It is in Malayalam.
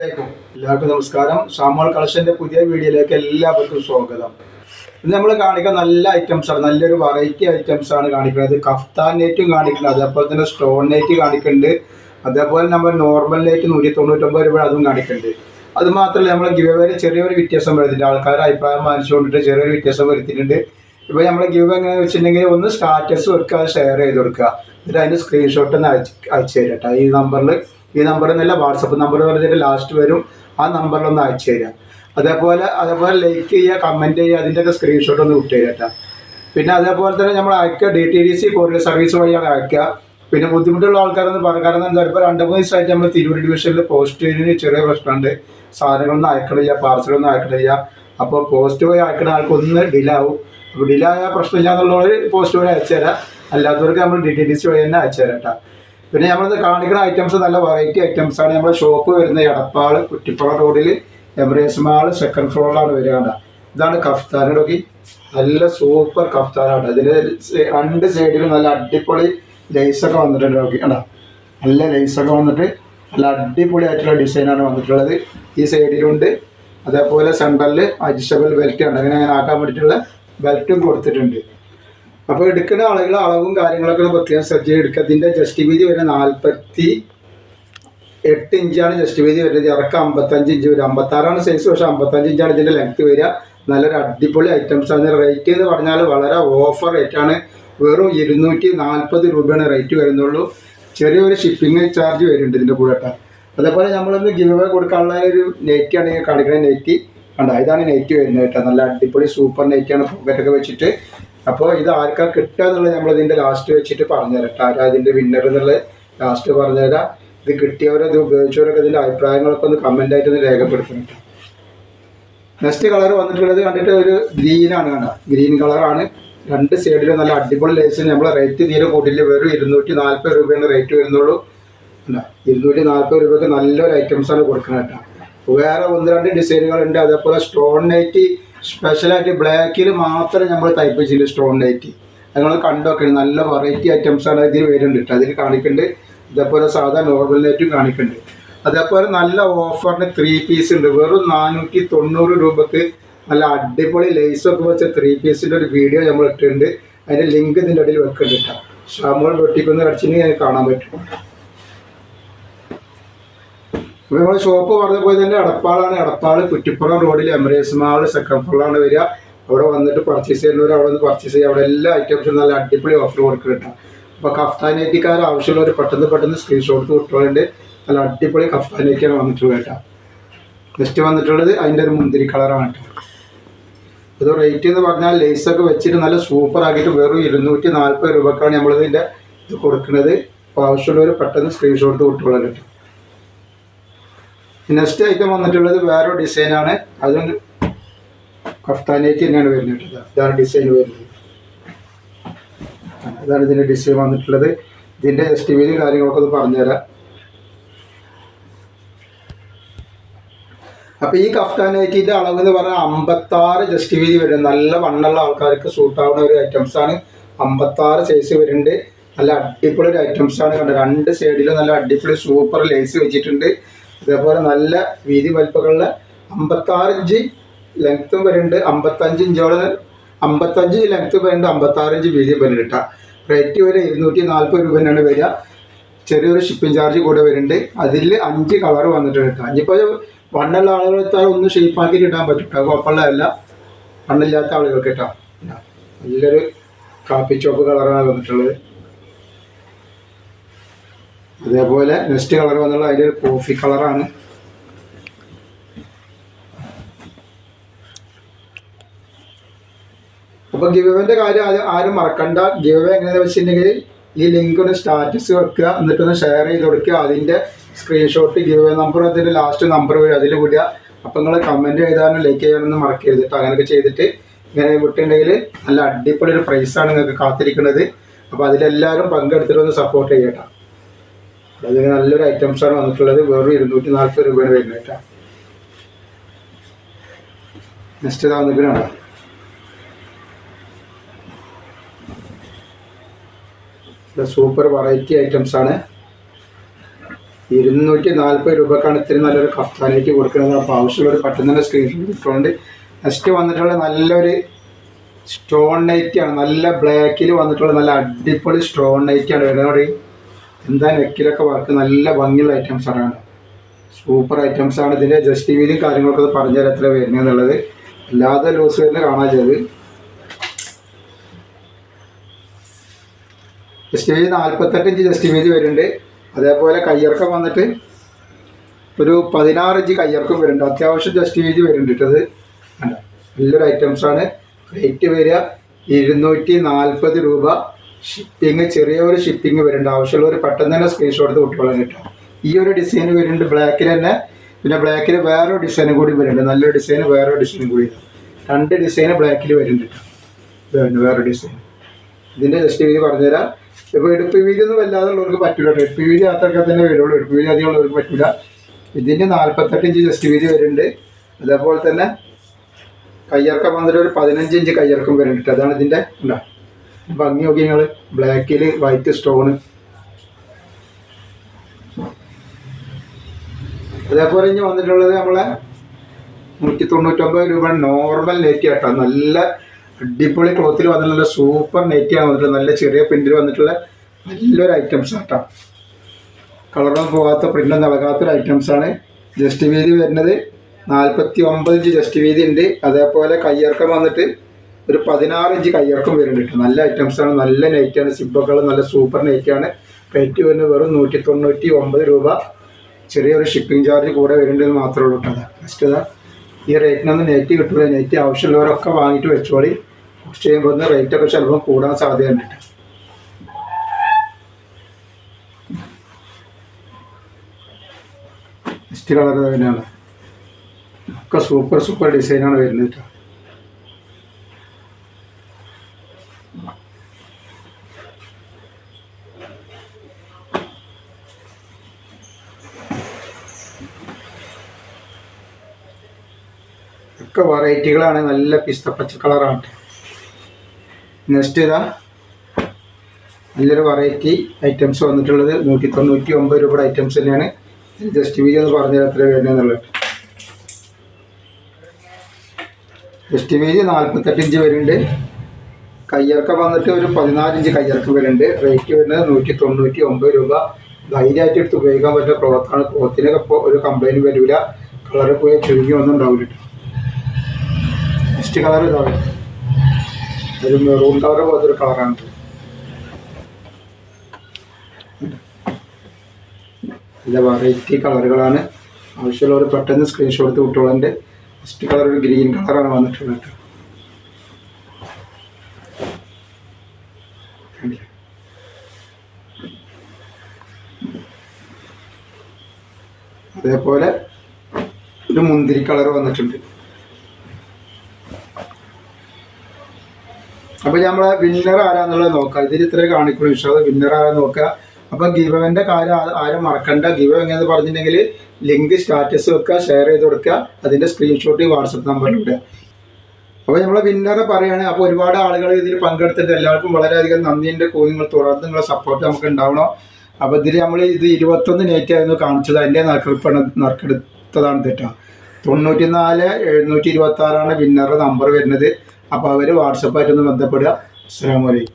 എല്ലാവർക്കും നമസ്കാരം. ഷാമോൾ കളക്ഷന്റെ പുതിയ വീഡിയോയിലേക്ക് എല്ലാവർക്കും സ്വാഗതം. ഇന്ന് നമ്മൾ കാണിക്കുന്ന നല്ല ഐറ്റംസ് ആണ്, നല്ലൊരു വെറൈറ്റി ഐറ്റംസ് ആണ് കാണിക്കുന്നത്. കഫ്താൻ നെറ്റും കാണിക്കുന്നത്, അതേപോലെ തന്നെ സ്റ്റോൺ നെറ്റ് കാണിക്കുന്നുണ്ട്, അതേപോലെ നമ്മൾ നോർമൽ നെറ്റ് 199 രൂപ അതും കാണിക്കുന്നുണ്ട്. അത് മാത്രമല്ല നമ്മൾ ഗിവ് അവേ ചെറിയൊരു വ്യത്യാസം വരുന്നുണ്ട്. ആൾക്കാരുടെ അഭിപ്രായം മാനിച്ചുകൊണ്ടിട്ട് ചെറിയൊരു വ്യത്യാസം വരുത്തിയിട്ടുണ്ട്. ഇപ്പോൾ നമ്മൾ ഗിവ് എങ്ങനെയാണെന്ന് വെച്ചിട്ടുണ്ടെങ്കിൽ ഒന്ന് സ്റ്റാറ്റസ് വെക്കുക, അത് ഷെയർ ചെയ്ത് കൊടുക്കുക, എന്നിട്ട് അതിൻ്റെ സ്ക്രീൻഷോട്ട് ഒന്ന് അയച്ചു തരാം കേട്ടോ. ഈ നമ്പറിൽ നിന്നല്ല, വാട്സപ്പ് നമ്പർ പറഞ്ഞിട്ട് ലാസ്റ്റ് വരും, ആ നമ്പറിലൊന്ന് അയച്ചു തരാം. അതേപോലെ ലൈക്ക് ചെയ്യുക, കമൻറ്റ് ചെയ്യുക, അതിൻ്റെയൊക്കെ സ്ക്രീൻഷോട്ട് ഒന്ന് വിട്ടു തരാം കേട്ടോ. പിന്നെ അതേപോലെ തന്നെ നമ്മൾ അയക്കുക DTDC കൊറിയർ സർവീസ് വഴിയാണ് അയക്കുക. പിന്നെ ബുദ്ധിമുട്ടുള്ള ആൾക്കാരെന്ന് പറയാൻ കാരണം എന്താ, ഇപ്പോൾ 2-3 ദിവസമായിട്ട് നമ്മൾ തിരൂർ ഡിവിഷനിൽ പോസ്റ്റിന് ചെറിയ പ്രശ്നമുണ്ട്. സാധനങ്ങളൊന്നും അയക്കണില്ല, പാർസലൊന്നും അയക്കണില്ല. അപ്പോൾ പോസ്റ്റ് വഴി അയക്കുന്ന ആൾക്കൊന്ന് ഡിലേ ആവും. അപ്പോൾ ഡിലേ ആയ പ്രശ്നമില്ല എന്നുള്ളവർ പോസ്റ്റ് വഴി അയച്ചു തരാം, അല്ലാത്തവർക്ക് നമ്മൾ DTDC വഴി തന്നെ അയച്ചു തരാം കേട്ടോ. പിന്നെ നമ്മളിത് കാണിക്കുന്ന ഐറ്റംസ് നല്ല വെറൈറ്റി ഐറ്റംസ് ആണ്. നമ്മുടെ ഷോപ്പ് വരുന്നത് എടപ്പാൾ കുറ്റിപ്പുറം റോഡിൽ എമറേറ്റ്സ് മാൾ സെക്കൻഡ് ഫ്ലോറിലാണ് വരികയാണ്. ഇതാണ് കഫ്താൻ. നോക്കി, നല്ല സൂപ്പർ കഫ്താനാണ്. ഇതിൻ്റെ 2 സൈഡിലും നല്ല അടിപൊളി ലേസൊക്കെ വന്നിട്ടുണ്ട്. നോക്കി കണ്ടോ, നല്ല ലേസൊക്കെ വന്നിട്ട് നല്ല അടിപൊളിയായിട്ടുള്ള ഡിസൈനാണ് വന്നിട്ടുള്ളത്. ഈ സൈഡിലുണ്ട്, അതേപോലെ സെൻട്രലിൽ അഡ്ജസ്റ്റബിൾ ബെൽറ്റ് ഉണ്ട്, അങ്ങനെ ആക്കാൻ വേണ്ടിയിട്ടുള്ള ബെൽറ്റും കൊടുത്തിട്ടുണ്ട്. അപ്പോൾ എടുക്കുന്ന ആളുകൾ അളവും കാര്യങ്ങളൊക്കെ പ്രത്യേകം ശ്രദ്ധിച്ച് എടുക്കുക. ഇതിൻ്റെ ജസ്റ്റ് വീതി വരുന്നത് 48 ഇഞ്ചാണ് ജസ്റ്റ് വീതി വരുന്നത്. ഇറക്കം 55 ഇഞ്ച് വരും. 56 സൈസ്, പക്ഷേ 55 ഇഞ്ചാണ് ഇതിൻ്റെ ലെങ്ത്ത് വരിക. നല്ലൊരു അടിപൊളി ഐറ്റംസ് ആണ്. റേറ്റ് എന്ന് പറഞ്ഞാൽ വളരെ ഓഫർ റേറ്റാണ്. വെറും 240 രൂപയാണ് റേറ്റ് വരുന്നുള്ളൂ. ചെറിയൊരു ഷിപ്പിംഗ് ചാർജ് വരുന്നുണ്ട് ഇതിൻ്റെ കൂടെ കേട്ടോ. അതേപോലെ നമ്മളൊന്ന് ഗിവ് അവേ കൊടുക്കാനുള്ള ഒരു നെറ്റാണ് ഈ കാണിക്കുന്ന നെറ്റ്. കണ്ടോ, ഇതാണ് നെറ്റ് വരുന്നത് കേട്ടോ. നല്ല അടിപൊളി സൂപ്പർ നെറ്റാണ്, പോക്കറ്റൊക്കെ വെച്ചിട്ട്. അപ്പോൾ ഇത് ആർക്കാ കിട്ടുക എന്നുള്ളത് നമ്മളിതിൻ്റെ ലാസ്റ്റ് വെച്ചിട്ട് പറഞ്ഞുതരാം കേട്ടോ. ആരാ ഇതിൻ്റെ വിന്നർ എന്നുള്ളത് ലാസ്റ്റ് പറഞ്ഞുതരാം. ഇത് കിട്ടിയവരോ ഇത് ഉപയോഗിച്ചവരൊക്കെ ഇതിൻ്റെ അഭിപ്രായങ്ങളൊക്കെ ഒന്ന് കമൻ്റായിട്ട് ഒന്ന് രേഖപ്പെടുത്തണം കേട്ടോ. നെക്സ്റ്റ് കളർ വന്നിട്ടുള്ളത് കണ്ടിട്ട് ഒരു ഗ്രീനാണ്. കണ്ടോ, ഗ്രീൻ കളറാണ്. 2 സൈഡിലും നല്ല അടിപൊളി ലേസിന് നമ്മളെ റേറ്റ് തീരെ കൂട്ടില്ല. വെറും 240 രൂപയാണ് റേറ്റ് വരുന്നുള്ളൂ. അല്ല, 240 രൂപയ്ക്ക് നല്ലൊരു ഐറ്റംസാണ് കൊടുക്കുന്നത് കേട്ടോ. വേറെ 1-2 ഡിസൈനുകളുണ്ട്. അതേപോലെ സ്റ്റോൺ നൈറ്റ് സ്പെഷ്യലായിട്ട് ബ്ലാക്കിൽ മാത്രമേ നമ്മൾ തയ്പ്പിച്ചില്ല. സ്റ്റോൺ നൈറ്റ് നിങ്ങൾ കണ്ടൊക്കെ നല്ല വെറൈറ്റി ഐറ്റംസാണ് ഇതിൽ വരുന്നുണ്ട് കേട്ടോ. അതിൽ കാണിക്കുന്നുണ്ട്. ഇതേപോലെ സാധാ നോർമൽ നൈറ്റും കാണിക്കുന്നുണ്ട്. അതേപോലെ നല്ല ഓഫറിന് 3 പീസ് ഉണ്ട്. വെറും 490 രൂപക്ക് നല്ല അടിപൊളി ലേസൊക്കെ വെച്ച 3 പീസിൻ്റെ ഒരു വീഡിയോ നമ്മൾ ഇട്ടിട്ടുണ്ട്. അതിൻ്റെ ലിങ്ക് ഇതിൻ്റെ ഇടയിൽ വെക്കുന്നുണ്ട് കേട്ടോ. ഷാമോൾ വെട്ടിക്കൊന്ന് കടിച്ചിട്ടുണ്ടെങ്കിൽ കാണാൻ പറ്റും. അപ്പോൾ നമ്മൾ ഷോപ്പ് പറഞ്ഞ പോലെ തന്നെ എടപ്പാളാണ്. എടപ്പാൾ കുറ്റിപ്പുറം റോഡിൽ എമറേറ്റ്സ് മാൾ സെക്കൻഡ് ഫ്ലോറിലാണ് വരിക. അവിടെ വന്നിട്ട് പർച്ചേസ് ചെയ്യുന്നവർ അവിടെ നിന്ന് പർച്ചേസ് ചെയ്യുക. അവിടെ എല്ലാ ഐറ്റംസും നല്ല അടിപൊളി ഓഫർ കൊടുക്കുന്നുണ്ട്. അപ്പോൾ കഫ്താനേറ്റിക്കാർ ആവശ്യമുള്ളവർ പെട്ടെന്ന് സ്ക്രീൻഷോട്ട് കിട്ടുന്നുണ്ട്. നല്ല അടിപൊളി കഫ്താനേറ്റിയാണ് വന്നിട്ടുള്ളത് കേട്ടോ. നെക്സ്റ്റ് വന്നിട്ടുള്ളത് അതിൻ്റെ ഒരു മുന്തിരി കളറാണ് കേട്ടോ. ഇത് റേറ്റ് എന്ന് പറഞ്ഞാൽ ലേസൊക്കെ വെച്ചിട്ട് നല്ല സൂപ്പർ ആക്കിയിട്ട് വെറും 240 രൂപക്കാണ് നമ്മളിതിൻ്റെ ഇത് കൊടുക്കുന്നത്. അപ്പോൾ ആവശ്യമുള്ളവർ പെട്ടെന്ന് സ്ക്രീൻഷോട്ട് കിട്ടുള്ളത് കേട്ടോ. നെക്സ്റ്റ് ഐറ്റം വന്നിട്ടുള്ളത് വേറെ ഡിസൈനാണ്. അതും കഫ്താനേറ്റ് തന്നെയാണ് വരുന്നത്. ഇതാണ് ഡിസൈൻ വരുന്നത്. ഇതാണ് ഇതിൻ്റെ ഡിസൈൻ വന്നിട്ടുള്ളത്. ഇതിൻ്റെ എസ്റ്റിമേറ്റ് കാര്യങ്ങളൊക്കെ ഒന്ന് പറഞ്ഞുതരാം. അപ്പോൾ ഈ കഫ്താനേറ്റിൻ്റെ അളവ് എന്ന് പറഞ്ഞാൽ 56 ജസ്റ്റ് വീതി വരും. നല്ല വണ്ണുള്ള ആൾക്കാർക്ക് സൂട്ടാവുന്ന ഒരു ഐറ്റംസാണ്. 56 സൈസ് വരുന്നുണ്ട്. നല്ല അടിപൊളി ഒരു ഐറ്റംസാണ്. കണ്ടത് 2 സൈഡിലും നല്ല അടിപൊളി സൂപ്പർ ലേസ് വെച്ചിട്ടുണ്ട്. അതേപോലെ നല്ല വീതി വലിപ്പമുള്ള 56 ഇഞ്ച് ലെങ്ത്തും വരുന്നുണ്ട്. 55 ഇഞ്ചോളം 55 ലെങ്ത്ത് വരുന്നുണ്ട്. 56 ഇഞ്ച് വീതി വരുന്നുണ്ട് കേട്ടോ. റേറ്റ് വരെ 240 രൂപ തന്നെയാണ് വരിക. ചെറിയൊരു ഷിപ്പിംഗ് ചാർജ് കൂടെ വരുന്നുണ്ട്. അതിൽ 5 കളർ വന്നിട്ടുണ്ട് കേട്ടോ. ഇനിയിപ്പോൾ വണ്ണുള്ള ആളുകളെത്താൽ ഒന്ന് ഷേപ്പാക്കിയിട്ട് ഇടാൻ പറ്റും കേട്ടോ. കുഴപ്പമുള്ളതല്ല വണ്ണില്ലാത്ത ആളുകൾക്ക് കേട്ടോ. നല്ലൊരു കാപ്പി ചോപ്പ് കളറാണ് വന്നിട്ടുള്ളത്. അതേപോലെ നെക്സ്റ്റ് കളർ വന്നുള്ള അതിൻ്റെ ഒരു കോഫി കളറാണ്. അപ്പോൾ ഗിവ് അവേൻ്റെ കാര്യം ആരും മറക്കണ്ട. ഗിവ് അവേ എങ്ങനെയാണെന്ന് വെച്ചിട്ടുണ്ടെങ്കിൽ ഈ ലിങ്ക് ഒന്ന് സ്റ്റാറ്റസ് വെക്കുക, എന്നിട്ടൊന്ന് ഷെയർ ചെയ്ത് കൊടുക്കുക. അതിൻ്റെ സ്ക്രീൻഷോട്ട് ഗിവ് അവേ നമ്പർ അതിൻ്റെ ലാസ്റ്റ് നമ്പർ വരും, അതിൽ വിടുക. അപ്പോൾ നിങ്ങൾ കമൻറ്റ് ചെയ്താലും ലൈക്ക് ചെയ്യാനൊന്നും മറക്കരുത് കേട്ടോ. അങ്ങനെയൊക്കെ ചെയ്തിട്ട് ഇങ്ങനെ വിട്ടിട്ടുണ്ടെങ്കിൽ നല്ല അടിപൊളി ഒരു പ്രൈസാണ് നിങ്ങൾക്ക് കാത്തിരിക്കുന്നത്. അപ്പോൾ അതിലെല്ലാവരും പങ്കെടുത്തിട്ട് ഒന്ന് സപ്പോർട്ട് ചെയ്യട്ടോ. അത് നല്ലൊരു ഐറ്റംസാണ് വന്നിട്ടുള്ളത്. വെറും 240 രൂപയാണ് വരുന്നത് കേട്ടോ. നെക്സ്റ്റ് ഇതാ വന്നിട്ടുണ്ടോ, സൂപ്പർ വെറൈറ്റി ഐറ്റംസാണ്. 240 രൂപക്കാണ് ഇത്തിരി നല്ലൊരു കഫ്താനായിട്ട് കൊടുക്കുന്നത്. അപ്പോൾ ആവശ്യമുള്ളൊരു പെട്ടെന്ന് തന്നെ സ്ക്രീൻഷോട്ട് ഇട്ടുകൊണ്ട് നെക്സ്റ്റ് വന്നിട്ടുള്ള നല്ലൊരു സ്റ്റോൺ നൈറ്റിയാണ്. നല്ല ബ്ലാക്കിൽ വന്നിട്ടുള്ള നല്ല അടിപൊളി സ്റ്റോൺ നൈറ്റിയാണ് വരുന്നത്. എന്താ നെക്കിലൊക്കെ വർക്ക് നല്ല ഭംഗിയുള്ള ഐറ്റംസാണ്, സൂപ്പർ ഐറ്റംസാണ്. ഇതിൻ്റെ ജസ്റ്റ് വീതിയും കാര്യങ്ങളൊക്കെ പറഞ്ഞുതരാം എത്ര വരുന്നത് എന്നുള്ളത്. അല്ലാതെ ലൂസ് വരുന്ന കാണാൻ ചെയ്ത് ജസ്റ്റ് വീതി 48 ഇഞ്ച് ജസ്റ്റ് വീതി വരുന്നുണ്ട്. അതേപോലെ കയ്യിറക്കം വന്നിട്ട് ഒരു 16 ഇഞ്ച് കയ്യിറക്കം വരുന്നുണ്ട്. അത്യാവശ്യം ജസ്റ്റ് വീതി വരുന്നുണ്ട് ഇട്ടത്. നല്ലൊരു ഐറ്റംസാണ്. റേറ്റ് വരിക 240 രൂപ. ഷിപ്പിങ് ചെറിയൊരു ഷിപ്പിങ് വരുന്നുണ്ട്. ആവശ്യമുള്ളവർ പെട്ടെന്ന് തന്നെ സ്ക്രീൻഷോട്ട് എടുത്ത് വിട്ടോളാൻ കിട്ടും. ഈ ഒരു ഡിസൈൻ വരുന്നുണ്ട് ബ്ലാക്കിൽ തന്നെ. പിന്നെ ബ്ലാക്കിൽ വേറൊരു ഡിസൈനും കൂടി വരുന്നുണ്ട്. നല്ലൊരു ഡിസൈൻ വേറൊരു ഡിസൈനും കൂടി. 2 ഡിസൈൻ ബ്ലാക്കിൽ വരുന്നുണ്ട്. വേറെ ഡിസൈൻ. ഇതിൻ്റെ ജസ്റ്റ് വീതി പറഞ്ഞുതരാം. ഇപ്പോൾ എടുപ്പ് വീതി ഒന്നും വല്ലാതെ ഉള്ളവർക്ക് പറ്റില്ല. എടുപ്പ് വീതി അത്രയൊക്കെ തന്നെ വരുള്ളൂ. എടുപ്പ് വീതി അധികം ഉള്ളവർക്ക് പറ്റില്ല. ഇതിൻ്റെ 48 ഇഞ്ച് ജസ്റ്റ് വീതി വരുന്നുണ്ട്. അതേപോലെ തന്നെ കയ്യിറക്കം വന്നിട്ട് ഒരു 15 ഇഞ്ച് കയ്യിറക്കം വരുന്നുണ്ട്. അതാണ് ഇതിൻ്റെ ഉണ്ടോ ഭംഗി നോക്കി നിങ്ങൾ. ബ്ലാക്കിൽ വൈറ്റ് സ്റ്റോണ്. അതേപോലെ ഇനി വന്നിട്ടുള്ളത് നമ്മളെ 199 രൂപ നോർമൽ നെറ്റ് കേട്ടോ. നല്ല അടിപൊളി ക്ലോത്തിൽ വന്നിട്ടുള്ള സൂപ്പർ നെറ്റാണ് വന്നിട്ടുള്ളത്. നല്ല ചെറിയ പ്രിന്റിൽ വന്നിട്ടുള്ള നല്ലൊരു ഐറ്റംസ് കേട്ടോ. കളറൊന്നും പോകാത്ത പ്രിൻ്റൊന്നും ഇളകാത്തൊരു ഐറ്റംസാണ്. ജസ്റ്റ് വീതി വരുന്നത് 49 ഇഞ്ച് ജസ്റ്റ് വീതി ഉണ്ട്. അതേപോലെ കയ്യിറക്കം വന്നിട്ട് ഒരു 16 ഇഞ്ച് കയ്യിറക്കം വരുന്നുണ്ട്. നല്ല ഐറ്റംസാണ്, നല്ല നെറ്റാണ്. സിബൊക്കെ നല്ല സൂപ്പർ നെറ്റാണ്. റേറ്റ് വരുന്നത് വെറും 199 രൂപ. ചെറിയൊരു ഷിപ്പിംഗ് ചാർജ് കൂടെ വരുന്നുണ്ടെന്ന് മാത്രമേ ഉള്ളൂ കേട്ടോ. നെക്സ്റ്റ് ഇതാ ഈ റേറ്റിനൊന്നും നെറ്റ് കിട്ടില്ല. നെറ്റ് ആവശ്യമുള്ളവരൊക്കെ വാങ്ങിയിട്ട് വെച്ചോളി. കുറച്ച് കഴിയുമ്പോൾ ഒന്ന് റേറ്റൊക്കെ ചിലപ്പോൾ കൂടാൻ സാധ്യതയുണ്ട്. നെക്സ്റ്റ് കളർ തന്നെയാണ്. ഒക്കെ സൂപ്പർ ഡിസൈനാണ് വരുന്നത് കേട്ടോ. ഒക്കെ വെറൈറ്റികളാണ്. നല്ല പിസ്ത പച്ച കളറാണ്. നെക്സ്റ്റ് ഇതാ നല്ലൊരു വെറൈറ്റി ഐറ്റംസ് വന്നിട്ടുള്ളത് 199 രൂപയുടെ ഐറ്റംസ് തന്നെയാണ്. ജസ്റ്റ് വീതി എന്ന് പറഞ്ഞാൽ എത്ര വരുന്നതെന്നുള്ളത്. ജസ്റ്റ് വീതി 48 ഇഞ്ച് വരുന്നുണ്ട്. കയ്യിറക്കം വന്നിട്ട് ഒരു 14 ഇഞ്ച് കയ്യിറക്കം വരുന്നുണ്ട്. റേറ്റ് വരുന്നത് 199 രൂപ. ധൈര്യമായിട്ട് എടുത്ത് ഉപയോഗിക്കാൻ പറ്റുന്ന ക്ലോത്താണ്. ക്ലോത്തിനൊക്കെ ഇപ്പോൾ ഒരു കംപ്ലൈൻറ്റ് വരില്ല. കളറ് പോയി ചുരുങ്ങി ഒന്നും ഉണ്ടാവില്ല. നെക്സ്റ്റ് കളർ ഇതാണ്. ഒരു മെറൂൺ കളർ പോലത്തെ ഒരു കളറാണ്. നല്ല വെറൈറ്റി കളറുകളാണ്. ആവശ്യമുള്ളവർ പെട്ടെന്ന് സ്ക്രീൻഷോട്ട് എടുത്ത് വിട്ടോളൻ്റെ. നെക്സ്റ്റ് കളർ ഒരു ഗ്രീൻ കളറാണ് വന്നിട്ടുള്ളത്. അതേപോലെ ഒരു മുന്തിരി കളർ വന്നിട്ടുണ്ട്. അപ്പോൾ നമ്മളെ വിന്നർ ആരാന്നുള്ളത് നോക്കാം. ഇതിൽ ഇത്രയും കാണിക്കുള്ളൂ. ഇൻഷാല്ലാ വിന്നർ ആരാന്ന് നോക്കുക. അപ്പോൾ ഗിവവൻ്റെ കാര്യം ആരും മറക്കണ്ട. ഗിവ എങ്ങനെയെന്ന് പറഞ്ഞിട്ടുണ്ടെങ്കിൽ ലിങ്ക് സ്റ്റാറ്റസ് വെക്കുക, ഷെയർ ചെയ്ത് കൊടുക്കുക. അതിൻ്റെ സ്ക്രീൻഷോട്ട് വാട്സപ്പ് നമ്പറിൽ ഇടുക. അപ്പോൾ നമ്മളെ വിന്നറെ പറയുകയാണ്. അപ്പോൾ ഒരുപാട് ആളുകൾ ഇതിൽ പങ്കെടുത്തിട്ട് എല്ലാവർക്കും വളരെയധികം നന്ദിയുണ്ട്. നിങ്ങൾ തുടർന്ന് നിങ്ങളെ സപ്പോർട്ട് നമുക്ക് ഉണ്ടാവണം. അപ്പോൾ ഇതിൽ നമ്മൾ ഇത് 21 നെറ്റ് ആയിരുന്നു കാണിച്ചത്. അതിൻ്റെ നറുക്കെടുത്തതാണ് തെറ്റാ. 94 726 വിന്നറുടെ നമ്പർ വരുന്നത്. അപ്പോൾ അവർ വാട്സപ്പായിട്ടൊന്ന് ബന്ധപ്പെടുക. അസ്സലാമു അലൈക്കും.